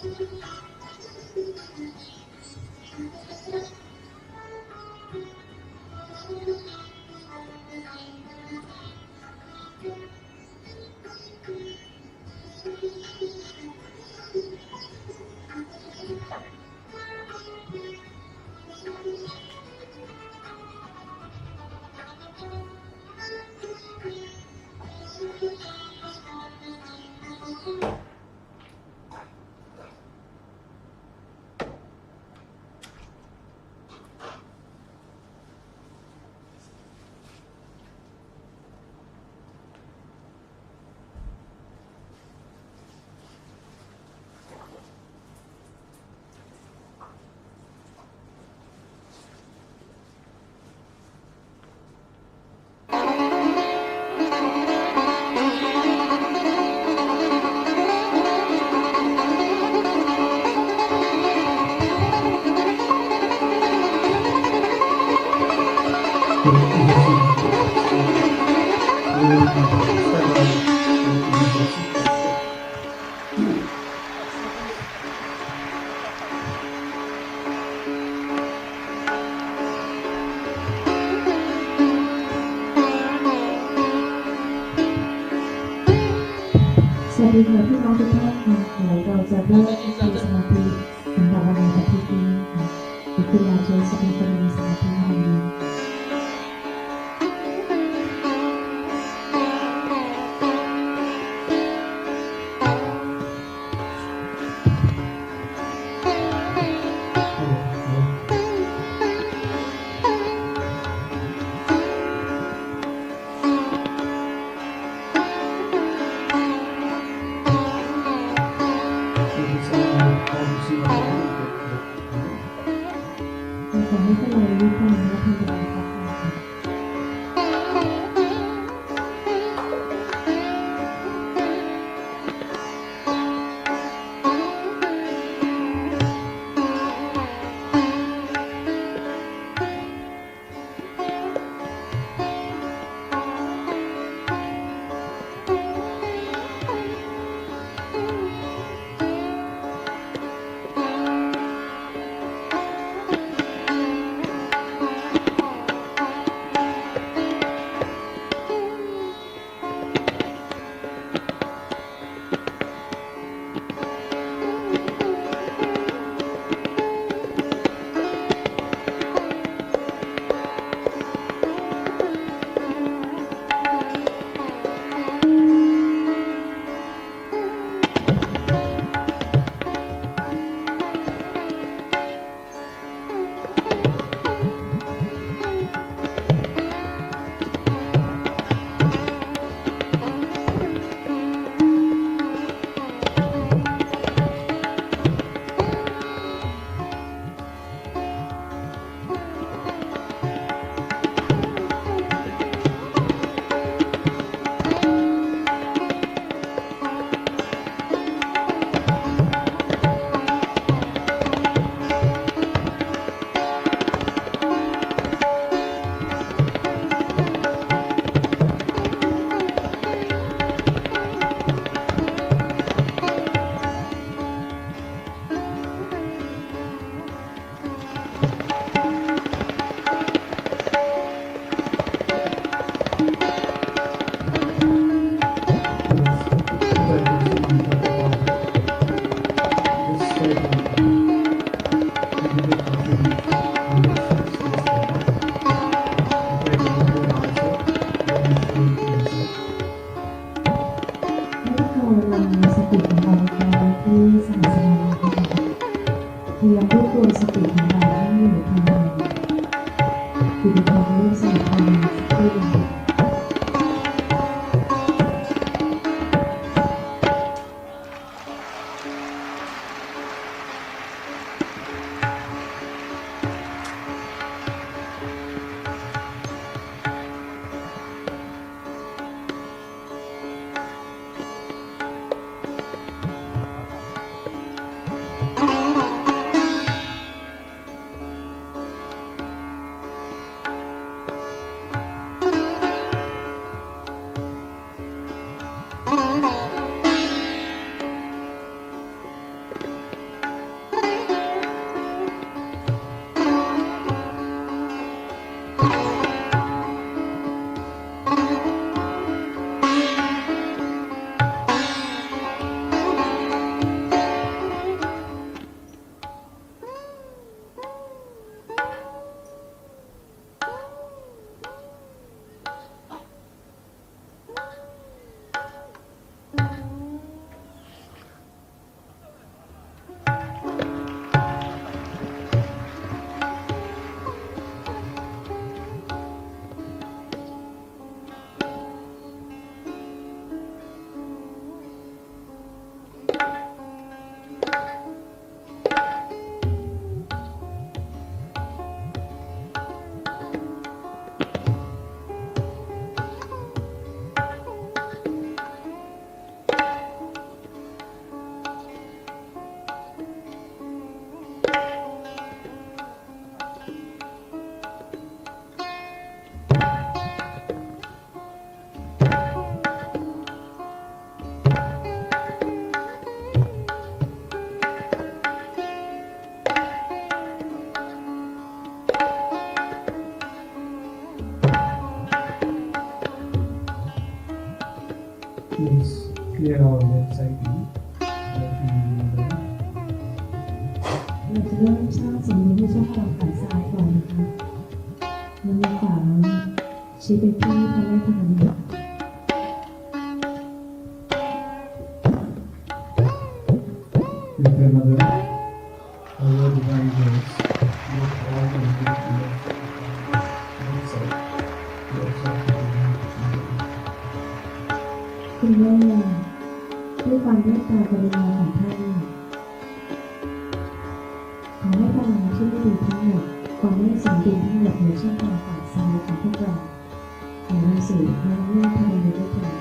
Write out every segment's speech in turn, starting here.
สวัสดีค่ะพี่น้องทุกท่านค่ะเราจะเริ่มในสมาธิสำหรับวันอาทิตย์นี้ค่ะคือเราใช้สติปัญญาสมาธิในวันนี้ clear our left side view. เราจะเริ่มสร้างสมดุลให้ช่องเราขาซ้ายก่อนนะคะแล้วมือขวาชี้ไปที่พระแม่ธรณี With another, our divine grace, look all the way to the left side. Left side to the right. คุณแม่ด้วยความเมตตากรุณาของท่านขอให้พลังที่ไม่ดีทั้งหมดความไม่สมดุลทั้งหมดในช่องทางฝ่ายซ้ายของพวกเราขอเราสู่พระแม่ธรณีด้วยเถิด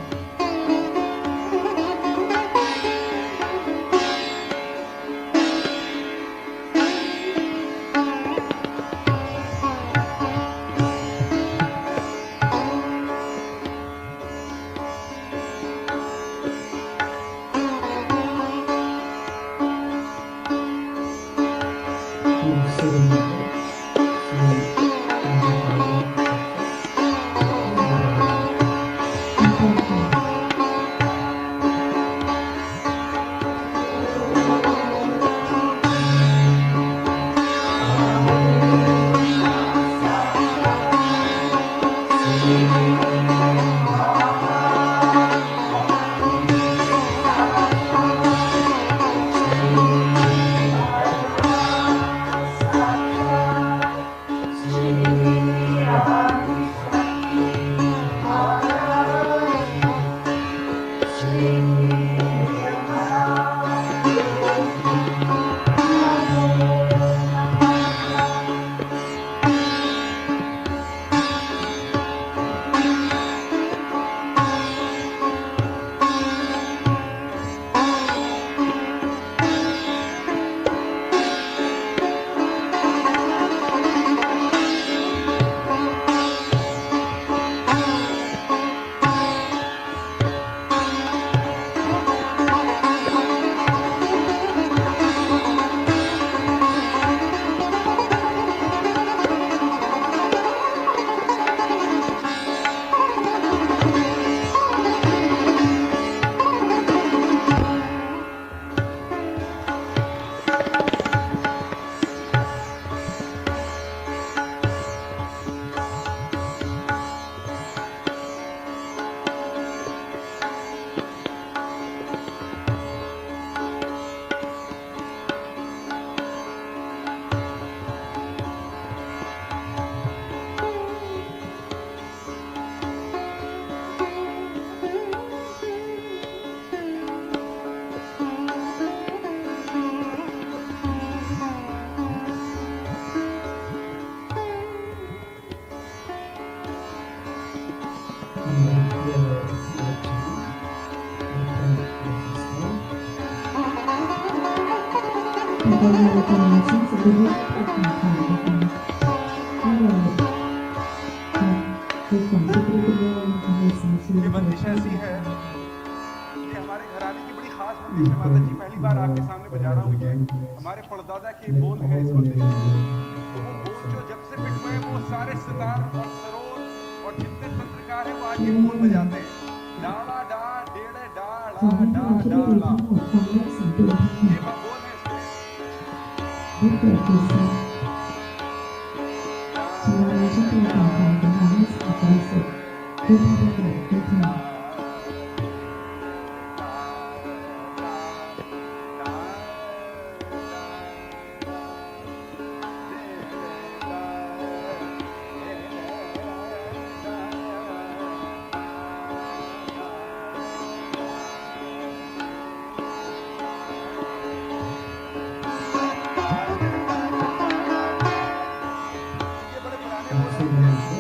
ต่อไปเราจะมาสร้างสมดุลให้กับขานะคะให้เราดูของที่พี่คุณแม่นะคะในสายชีวิต ये बंदिश ऐसी है कि हमारे घराने की बड़ी खास बंदिश है माता जी पहली बार आपके सामने बजा रहा हूँ ये हमारे पड़दादा के बोल है इस बंदिश में तो वो बोल जो जब से पिट हुए वो सारे सितार और सरोद और जितने तंत्रकार हैं वो आज ये बोल बजाते हैं डाला डा डेढ़े डाला ขอให้พ डा ลังที่ไม่ดี डाला ทั้งหมดความไม่สมดุลทั้งหม ये ด वह बोल है इसमें ได้เกิดขึ้นซะชำระล้างช่องทางของเราให้สะอาดบริสุทธิ์ด้วยพระประโยชน์ด้วยเถิด Also, we have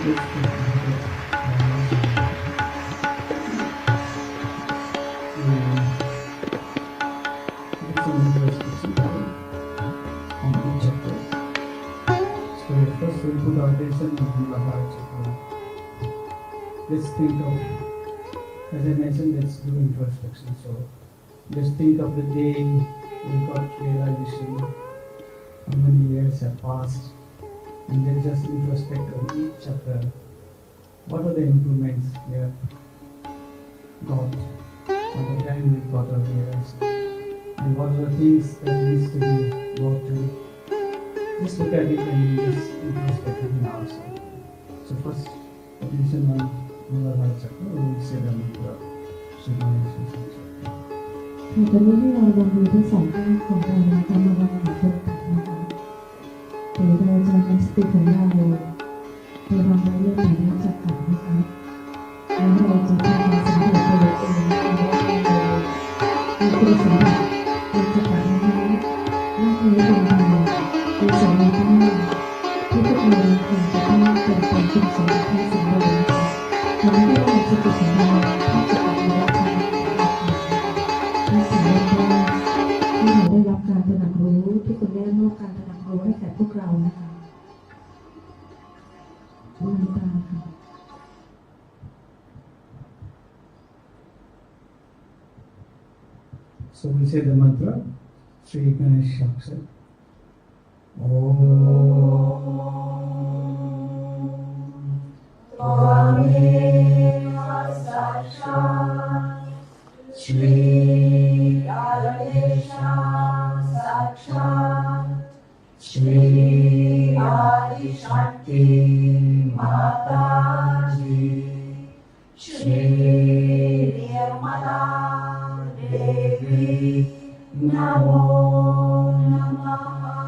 let's take a look at some introspection on each chapter. So first we'll put our attention on Muladhara chakra. Let's think of, as I mentioned, let's do introspection. So let's think of the day we got realization, how many years have passed, and then just introspect on each chapter. What are the improvements we have got from the time we got our realization? And what are the things that needs to be worked to? Just look at it and just introspect within ourselves. So first, attention on Muladhara chakra, we will say the mantra, Srimani Chakra. ตอนนี้ให้เราลองดูทั้งสองข้างของเรานะคะมาวางหลังตรงกันนะคะเดี๋ยวเราจะนำสติของเราไปวางไว้เรื่องไหนนอกจากกันนะคะแล้วเราจะทำการสำรวจตัวเองนะคะว่าเรามีคุณสมบัติในจักรวาลนี้มากน้อยเพียงใดมีส่วนใดบ้างที่พวกเราควรจะต้องเปลี่ยนแปลงคุณสมบัติให้สมบูรณ์นะคะทำให้เราสติของเราที่จะออกมาทำนั่นแสดงว่าที่เราได้รับการตระหนักรู้ที่คุณได้มอบการตระหนักรู้ให้แก่พวกเรานะคะลืมตาค่ะ So we say the mantra, Sri Ganesh Shaksa. Om Tvameva Sakshat Sri Ganesha Sakshat Sri Adi Shakti Mataji Sri Nirmala Devi Namo Namaha.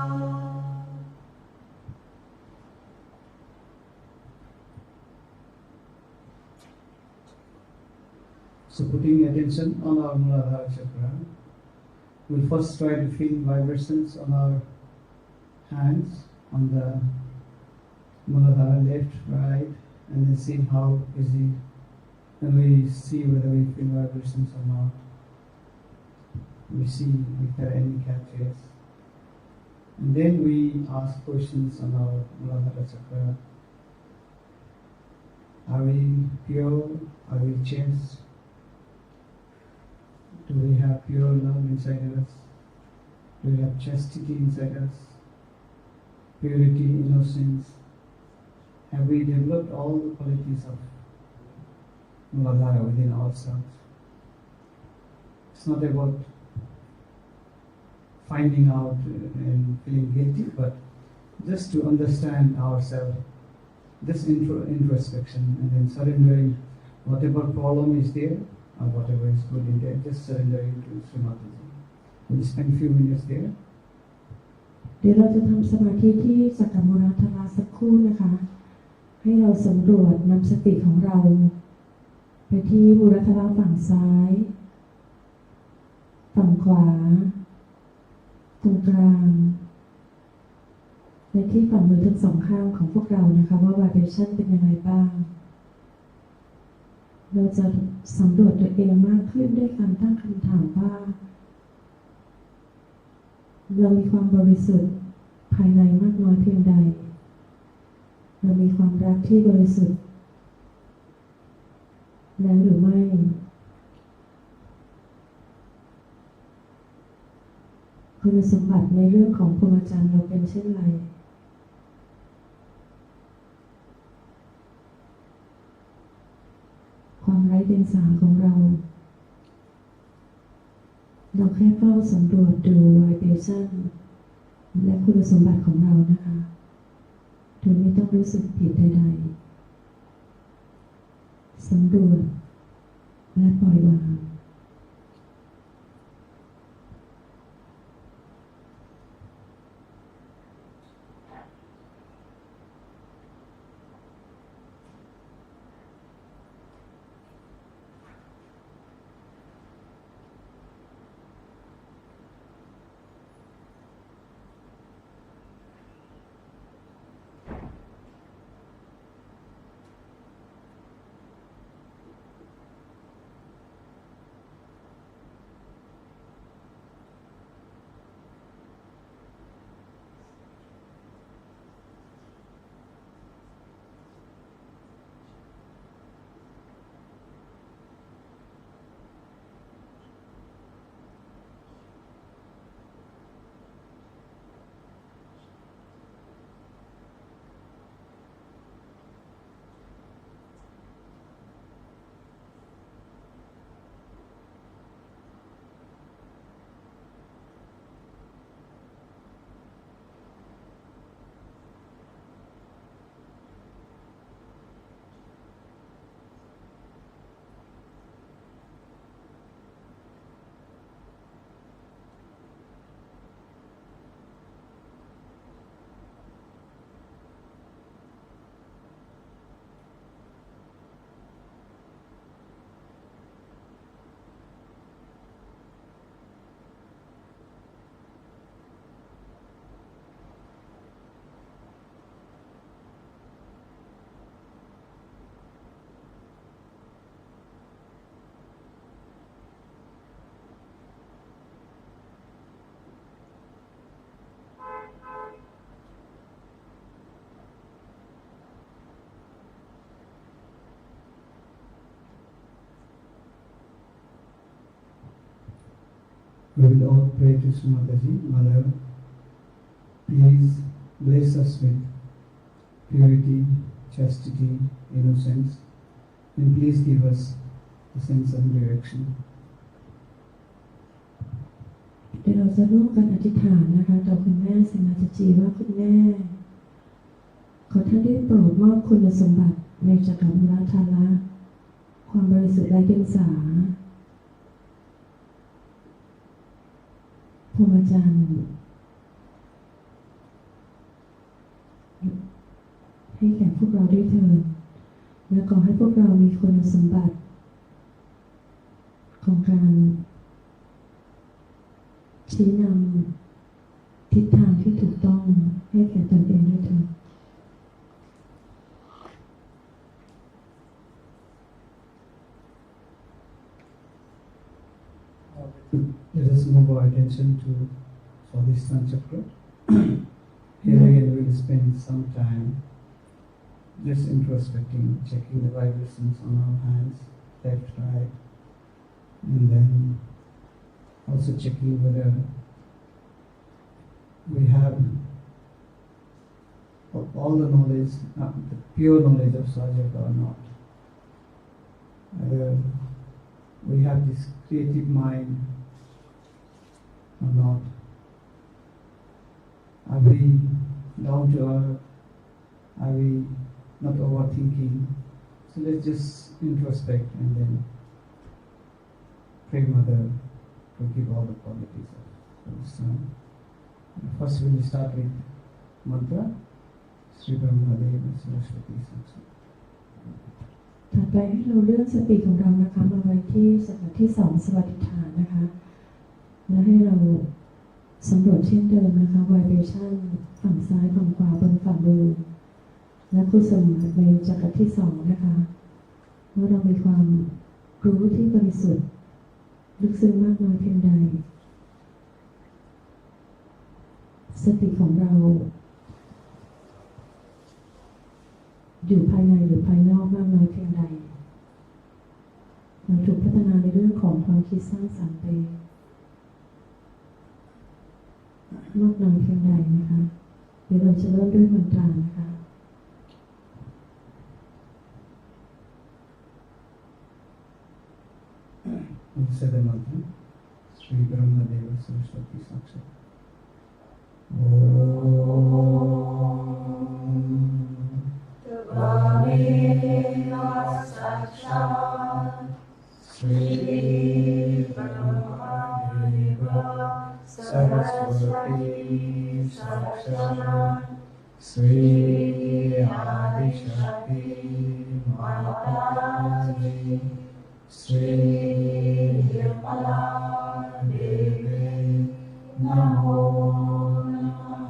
So putting attention on our Muladhara chakra, we'll first try to feel vibrations on our hands, on the Muladhara left, right, and then see how easy, and we see whether we feel vibrations or not. We see if there are any catches. And then we ask questions on our Muladhara chakra. Are we pure? Are we chaste? Do we have pure love inside us? Do we have chastity inside us? Purity, innocence? Have we developed all the qualities of Muladhara within ourselves? It's not about finding out and feeling guilty, but just to understand ourselves, this introspection, and then surrendering whatever problem is there or whatever is good in there, just surrendering to Srimati. We'll spend a few minutes there. เดี๋ยวเราจะทำสมาธิที่สักกมุราธราสักครู่นะคะ ให้เราสำรวจนำสติของเราไปที่มุราธราฝั่งซ้าย ฝั่งขวา ตรงกลางในที่ฝ่ามือทั้งสองข้างของพวกเรานะคะว่า vibration เป็นยังไงบ้าง เราจะสำรวจตัวเองมากขึ้นด้วยการตั้งคำถามว่า เรามีความบริสุทธิ์ภายในมากน้อยเพียงใด เรามีความรักที่บริสุทธิ์แล้วหรือไม่ คุณสมบัติในเรื่องของพรหมจรรย์เราเป็นเช่นไร ความไร้เดียงสาของเรา เราแค่เฝ้าสำรวจดู vibration และคุณสมบัติของเรานะคะโดยไม่ต้องรู้สึกผิดใดๆสำรวจและปล่อยวาง We will all pray to Srimataji. Mother, please bless us with purity, chastity, innocence, and please give us a sense of direction. เดี๋ยวเราจะร่วมกันอธิษฐานนะคะต่อคุณแม่สิมาจจีว่าคุณแม่ขอท่านได้โปรดมอบคุณสมบัติในจักรวาลทาระความบริสุทธิ์ไร้เดียงสาพรหมจรรย์ให้แก่พวกเราด้วยเถิดและขอให้พวกเรามีคุณสมบัติของการชี้นำทิศทางที่ถูกต้องให้แก่ตนเองด้วยเถิด Let us move our attention to Swadhisthana Chakra. Here again we will spend some time just introspecting, checking the vibrations on our hands, left, right, and then also checking whether we have all the knowledge, the pure knowledge of Sahajaka or not. Whether we have this creative mind or not. Are we down to earth? Are we not overthinking? So let's just introspect and then pray Mother to give all the qualities of the Son. First we will start with mantra. Sri Brahmadeva Saraswati Saksa. ถัดไปให้เราเลื่อนสติของเรานะคะมาไว้ที่สัปดาห์ที่2สวัสดิฐานนะคะและให้เราสำรวจเช่นเดิมนะคะไวเบชั่นฝั่งซ้ายฝั่งขวาบนฝ่ามือและคุณสมบัติในจักรที่2นะคะว่าเรามีความรู้ที่บริสุทธิ์ลึกซึ้งมากน้อยเพียงใดสติของเราอยู่ภายในหรือภายนอกมากน้อยเพียงใดเราถูกพัฒนาในเรื่องของความคิดสร้างสรรค์ไปมากน้อยเพียงใดนะคะเดี๋ยวเราจะเริ่มด้วยมนตรานะคะ We'll say the mantra. Sri Brahmadeva Saraswati Saksa. Sri Brahmadeva Saraswati Saksa. Sri Adishakti Mataji. Sri Nirmala Devi Namo Namaha.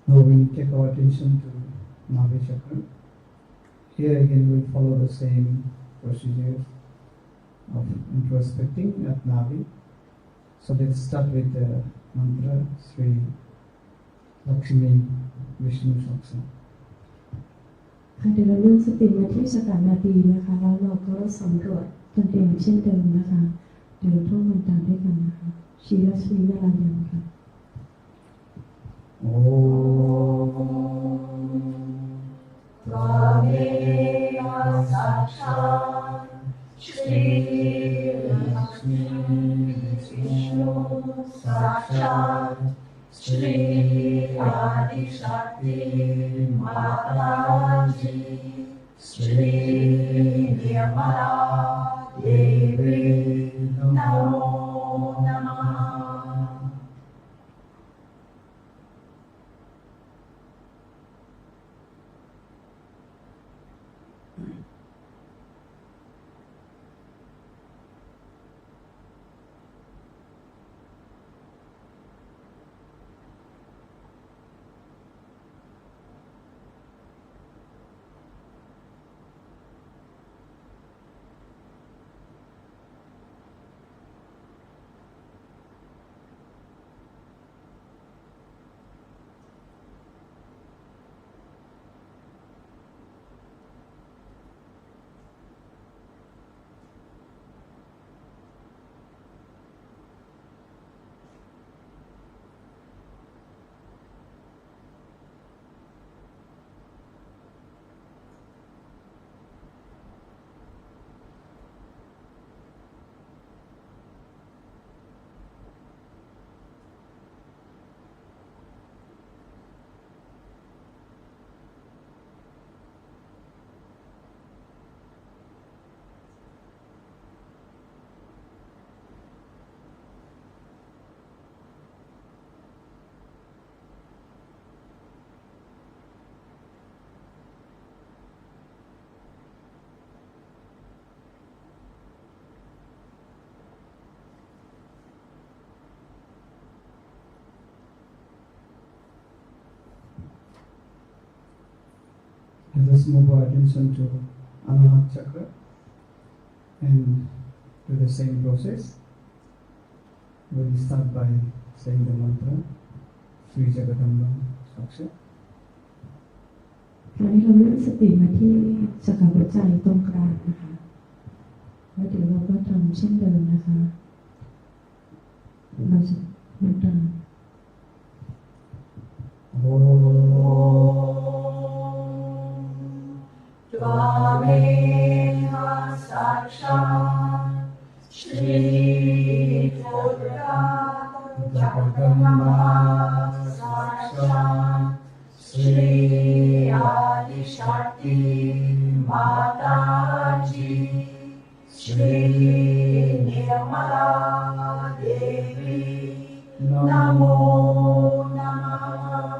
Now we take our attention to Navi Chakra. Here again we will follow the same procedure of introspecting at Navi. So let's start with the mantra Sri Lakshmi Vishnu Saksa. ค่ะเดี๋ยวเราเลื่อนสติมาที่จักรนาดีนะคะแล้วเราก็สำรวจ ตนเองเช่นเดิมนะคะเดินท่องมันตามด้วยกันนะคะชีรัสมีนารายังค่ะ Tvameva Sakshat Shri Lakshmi Vishnu Sakshat Shri Adi Shakti Mataji Shri Nirmala Devi Namo Namaha Let us move our attention to Anahat Chakra and do the same process. We will start by saying the mantra Sri Jagadamba Sakshat. คราวนี้เราเลื่อนสติมาที่จักรหัวใจตรงกลางนะคะแล้วเดี๋ยวเราก็ทำเช่นเดิมนะคะเราจะนึกตาม Tvameva Sakshat Shri Jagadamba Sakshat Shri Adi Shakti Mataji Shri Nirmala Devi Namo Namaha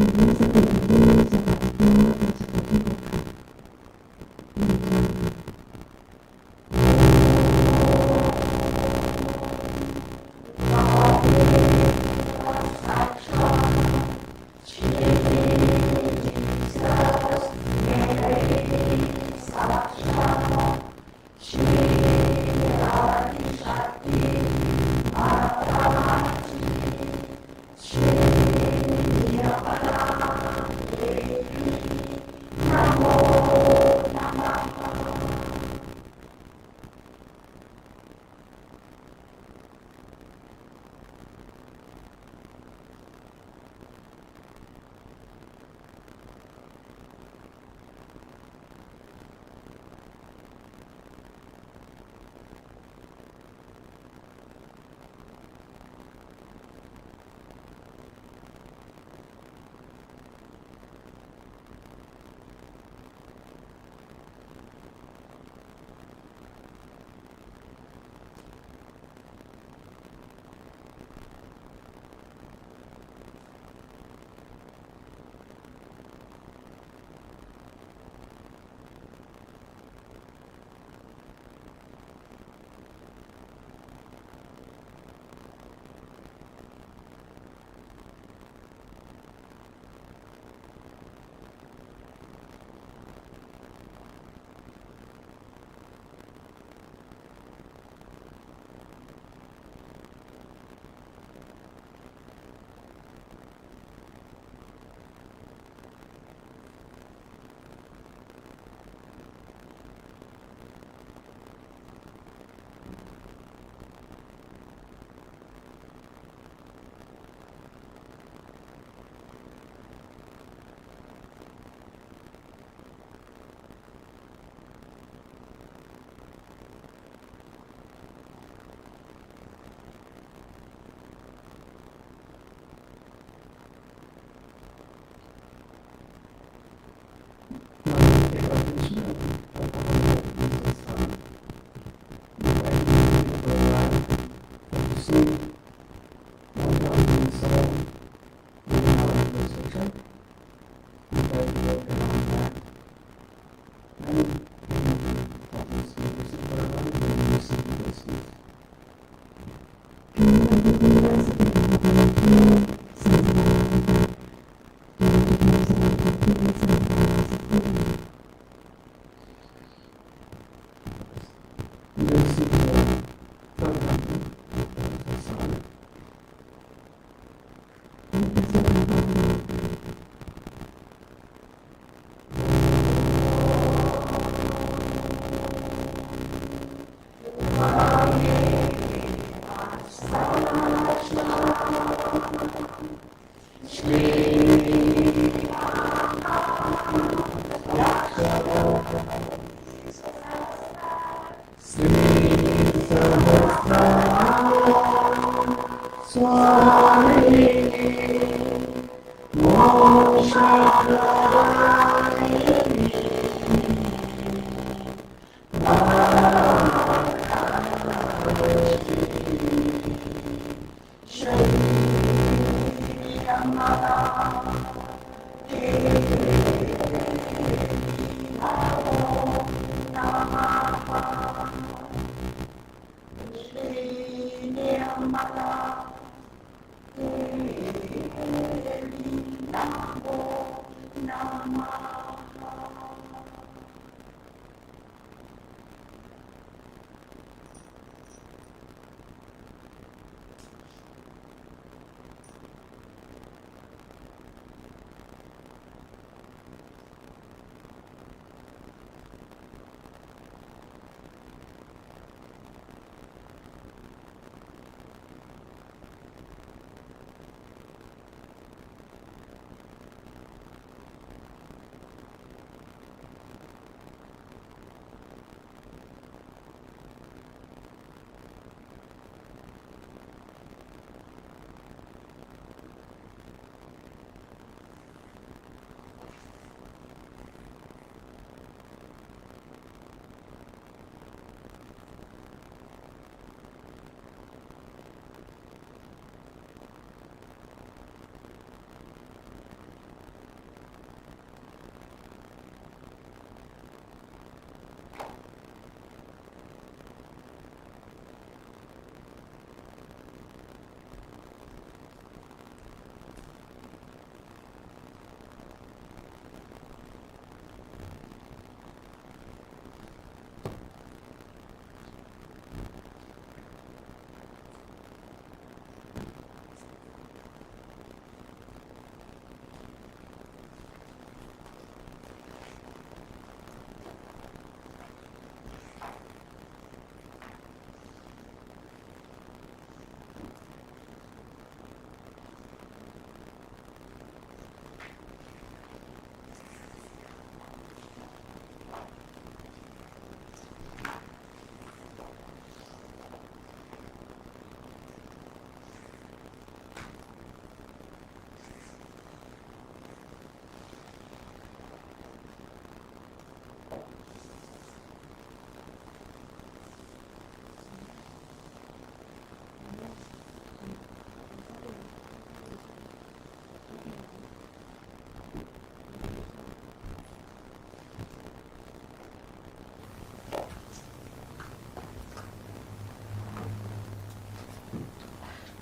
ตั้งสติที่สบายที่กระชับที่กด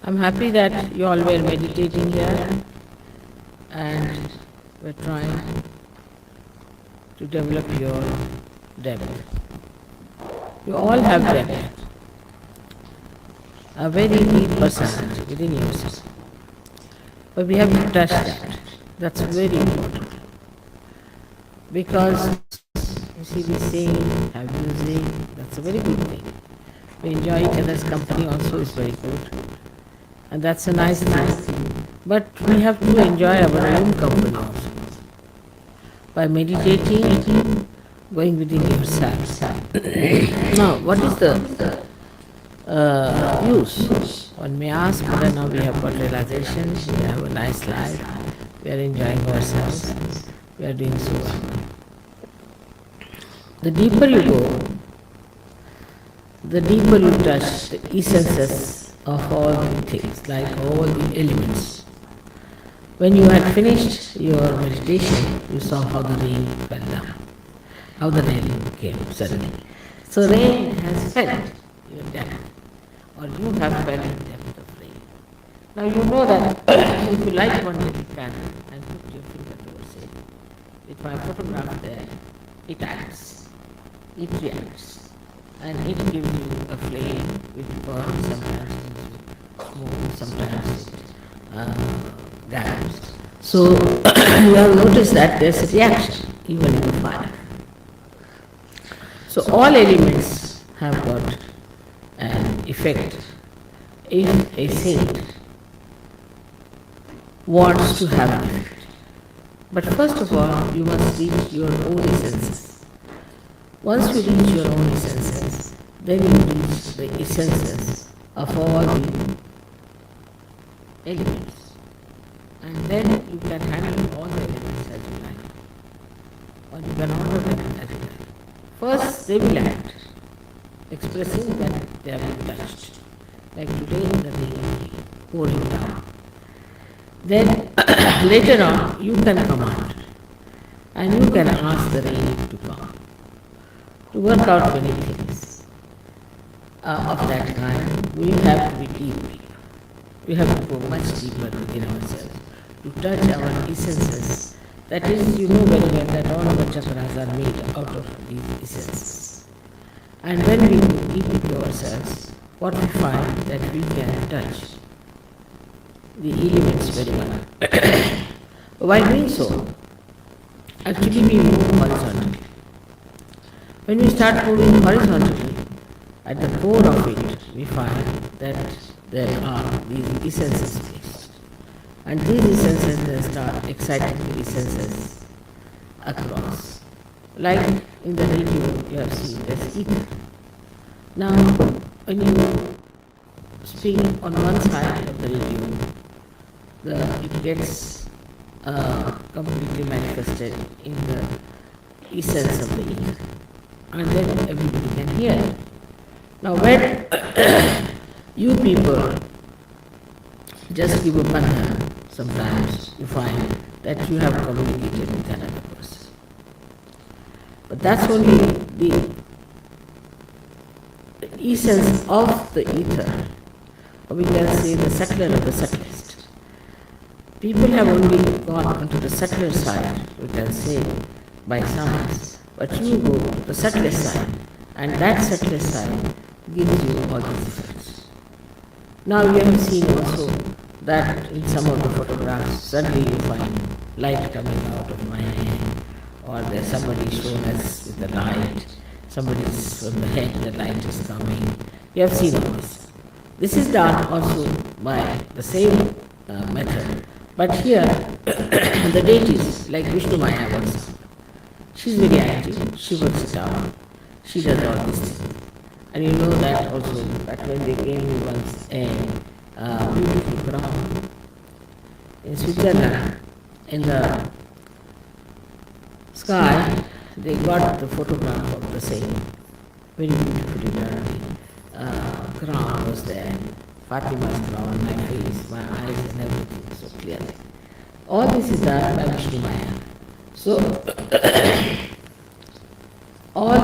I'm happy that you all were meditating here and were trying to develop your depth. You all have depth, a very deep personality within yourself. But we have to touch that. That's very important. Because you see, we sing, have music, that's a very good thing. We enjoy each other's company also is very good. And that's a nice thing. But we have to enjoy our own company also. By meditating, going within yourself. Now, what is the use? One may ask whether now we have got realization, we have a nice life, we are enjoying ourselves, we are doing so well. The deeper you go, the deeper you touch the essences of all the things, like all the elements. When you had finished your meditation, you saw how the rain fell down, how the rain came suddenly. So rain has felt your depth, or you have felt the depth of rain. Now you know that if you light one little candle and put your finger towards it, with my photograph there, it acts, it reacts, and it gives you a flame which burns, sometimes into smoke, sometimes it gathers. So you have noticed that there's a reaction even in the fire. So all elements have got an effect. If a saint wants to have an effect. But first of all, you must reach your own essences. Once you reach your own essences, then you reach the essences of all the elements. And then you can handle all the elements as you like. Or you can order them as you like. First, they will act, expressing that they have been touched. Like today, the rain pouring down. Then, later on, you can command. And you can ask the rain to come. To work out many things of that kind, we have to be deep. We have to go much deeper within ourselves. To touch our essences. That is, you know very well that all our chakras are made out of these essences. And when we go deep into ourselves, what we find that we can touch the elements very well. While doing so, actually we move horizontally. When we start moving horizontally, at the core of it, we find that there are these essences placed. And these essences then start exciting the essences across. Like in the radio, you have seen there's ether. Now, when you speak on one side of the radio, it gets completely manifested in the essence of the ether. And then everybody can hear it. Now when you people just give a bandha, sometimes you find that you have communicated with another person. But that's only the essence of the ether, or we can say the subtler of the subtlest. People have only gone onto the subtler side, we can say, by science. But you go to the subtlest side, and that subtlest side gives you all these effects. Now you have seen also that in some of the photographs, suddenly you find light coming out of my hand, or there's somebody shown us with the light, somebody's from the head, the light is coming. You have seen all this. This is done also by the same method. But here, the deities, like Vishnu Maya works, she's very active, she works it out, she does all these things. And you know that also, that when they gave me once a beautiful crown in Switzerland, in the sky, they got the photograph of the same, very beautifully done. Crown was there, Fatima's crown, my face, my eyes and everything so clearly. All this is done by Vishnu Maya. So, all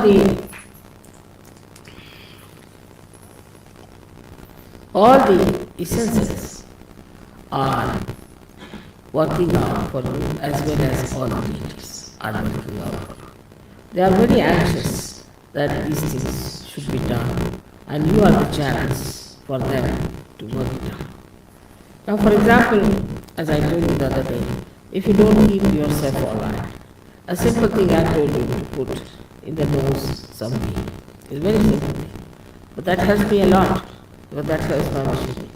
the essences are working out for you as well as all the deities are working out for you. They are very anxious that these things should be done, and you are the chance for them to work it out. Now, for example, as I told you the other day, if you don't keep yourself alright, a simple thing I told you to put in the nose some ghee. It's a very simple thing. But that helps me a lot, because that helps my machinery.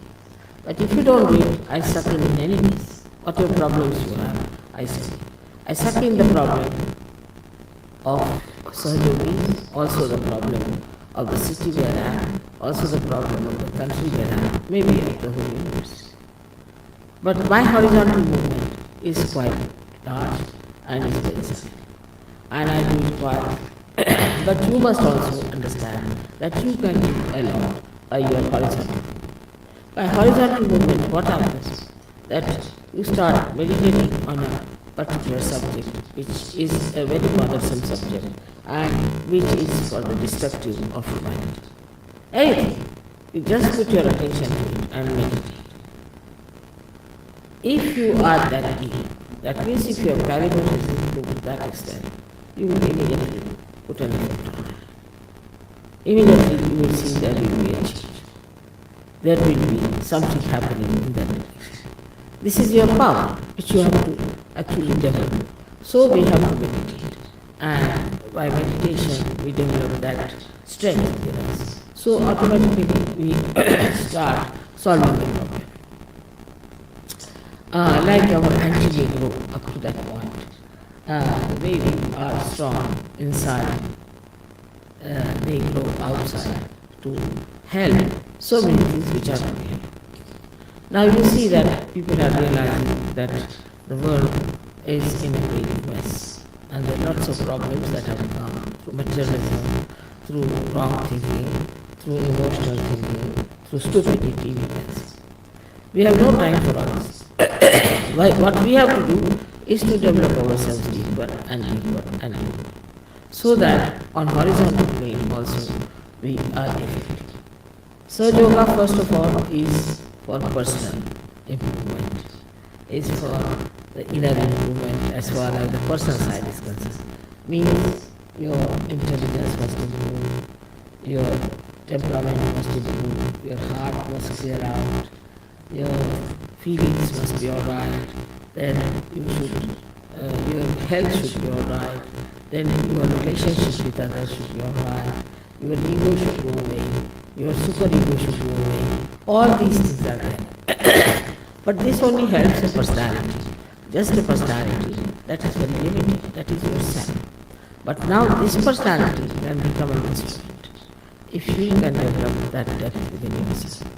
But if you don't do it, I suck in any case. Whatever problems you have, I suck in. I suck in the problem of Sahajogis, also the problem of the city where I am, also the problem of the country where I am, maybe of the whole universe. But my horizontal movement is quite large and is very simple. And I do it quite. But you must also understand that you can do a lot by your horizontal. By horizontal movement, what happens? That you start meditating on a particular subject, which is a very bothersome subject, and which is for the destructive of humanity. Anything, you just put your attention to it and meditate. If you are that deep, that means if your calibration is to that extent, you will immediately put an effect on it. Immediately you will see there will be a change. There will be something happening in that direction. This is your power, which you have to actually develop. So we have to meditate. And by meditation, we develop that strength in us. So automatically we start solving the problem. Like our anti grow up to that point. The way we are strong inside, they grow outside to help so many things which are not help. Now you see that people are realizing that the world is in a great mess, and there are lots of problems that have come through materialism, through wrong thinking, through emotional thinking, through stupidity, weakness. We have no time for all this. What we have to do is to develop ourselves deeper and deeper and deeper, so that on horizontal plane also we are effective. So yoga, first of all, is for personal improvement, is for the inner improvement as far as the personal side is concerned. Means your intelligence must improve, your temperament must improve, your heart must clear out, your feelings must be alright, then you should, your health should be alright, then your relationship with others should be alright, your ego should go away, your super ego should go away. All these things are there. But this only helps a personality, just a personality that is very limited, that is yourself. But now this personality can become an instrument if you can develop that depth within yourself.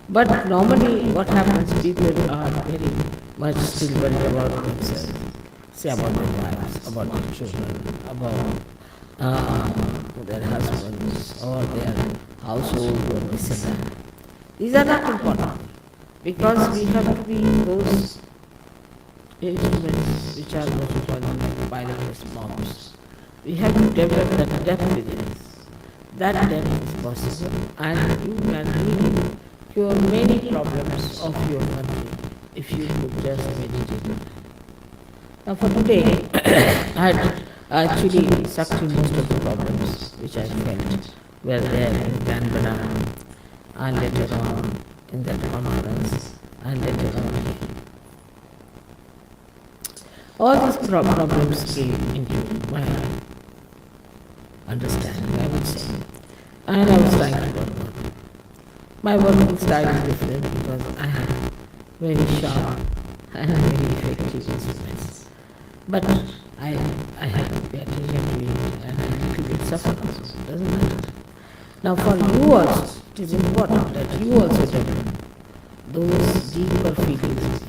But normally what happens, people are very much still worried about themselves, say about their wives, about their children, about their husbands or their household or this and that. These are not important, because we have to be those instruments which are what we call them like pilotless bombs. We have to develop that depth within us. That depth is possible, and you can really cure many problems of your country if you could just meditate. Now for today, I had actually sucked in most of the problems which I felt were there in Canberra and later on in that conference and later on here. All these problems came into my understanding, I would say, and I was trying to work on it. My working style is different because I have very sharp and very effective instruments. But I have to pay attention to it, and I little bit suffer also, doesn't matter. Now for you also, it is important that you also develop those deeper feelings,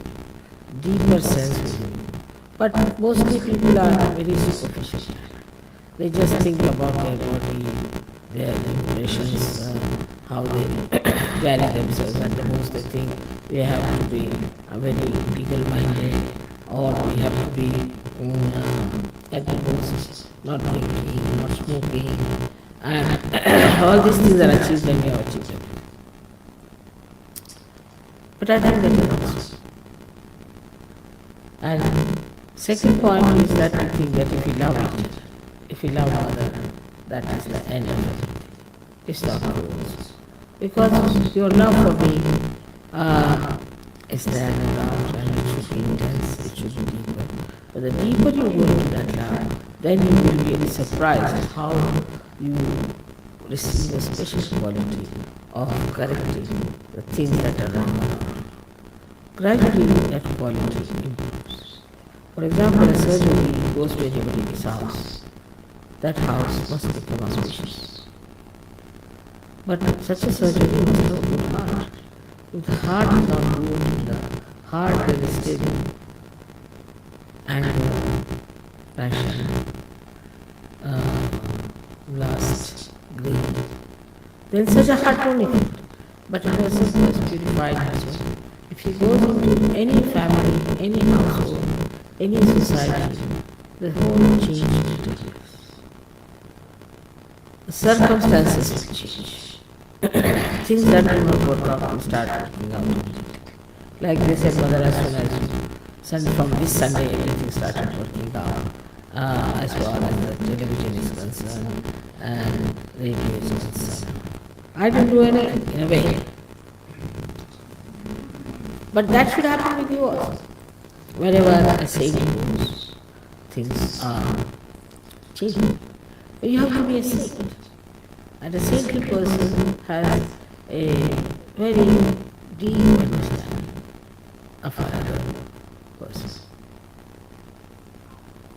deeper sense within you. But mostly people are very superficial. They just think about their body, their impressions, how they carry themselves. At the most they think they have to be very legal-minded, or we have to be at the most not drinking, not smoking, and all these things are achieved when we have achieved everything. But I think that is also. And second point is that I think that if we love each other, if we love mother, that is the end of it. It's not rules. Because your love for me is there and around, and it should be intense, it should be deeper. But the deeper you go into that love, then you will be surprised how you receive a special quality of correcting the things that are wrong around. Gradually that quality improves. For example, a surgery goes to anybody's house. That house must become auspicious. But such a surgery must have a good heart. If the heart is not good, if the heart there is still anger, passion, lust, greed, then such a heart won't effect. But a person who is purified as well, if he goes into any family, any household, any society, the whole change will take place. The circumstances will change. Things that do not work out will start working out. Like they said, mother, as soon as from this Sunday everything started working out. As far as the television is concerned and radio is concerned. I didn't do anything in a way. But that should happen with you also. Wherever a saint goes, things are changing. But you have to be a saint. And a saintly person has a very deep understanding of another person.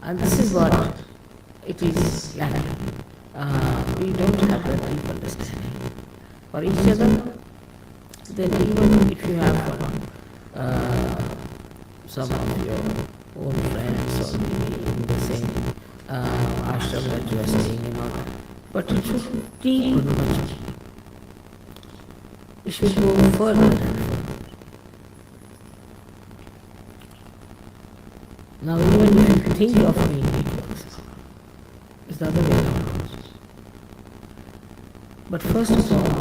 And this is what it is lacking. We don't have that deep understanding for each other. Then even if you have some of your own friends or maybe in the same ashram that you are staying in, or but it should deepen much. It should go further and further. Now even if you think of me, it works. It's the other way around. But first of all,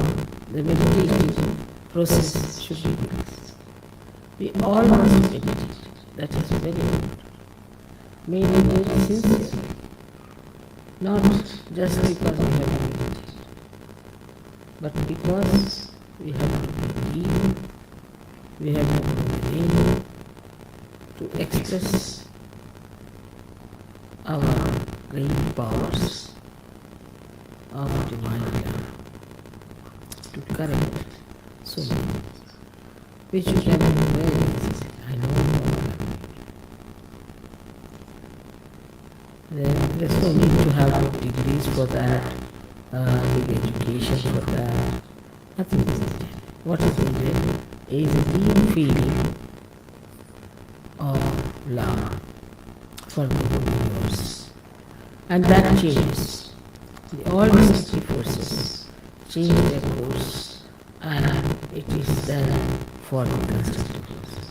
the meditative process should be this. We all must meditate. That is very good. Meditate sincerely. Not just because we have to meditate, but because we have to be deep, we have to be willing to express our great powers of divine love, to correct so many, which you can do very easily. I know how there's no need to have degrees for that, big education for that. Nothing is needed. What is needed is a deep feeling of love for the universe. And that changes. All destructive forces change their course, and it is done for the constructive forces.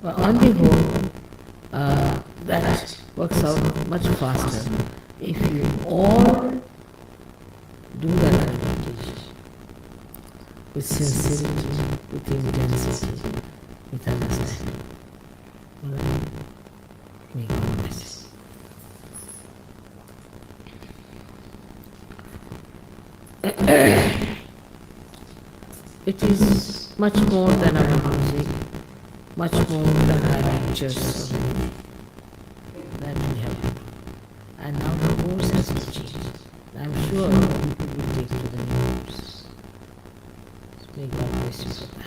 But on the whole, that works out much faster if you all do that meditation with sincerity, with intensity, with understanding. May God bless you. It is much more than our music, much more than our pictures that we have. And now the course has to change. I'm sure people will take to the new course. May God bless you for that.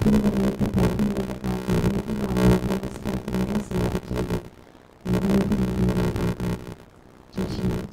ที่วันนี้จะเป็นที่ในการที่ที่เราได้รับสการที่ไม่เสียใจและไม่ได้ดีนะคะจะชีวิต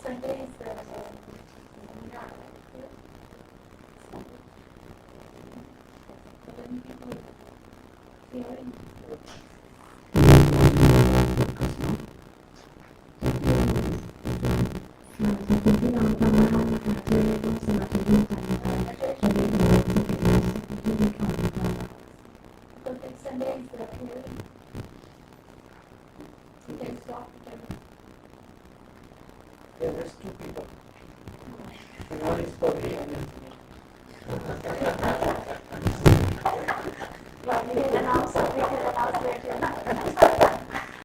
Sundays, not when people feeling ขอบคุณที่เราทำมาให้นะคะที่ร่วมสมาธิร่วมกันนะคะวันนี้เราจะเป็นที่มีข่าวนะคะ But Sundays that appear, they stop together. Yeah, there's two people. And one is for me and then for me.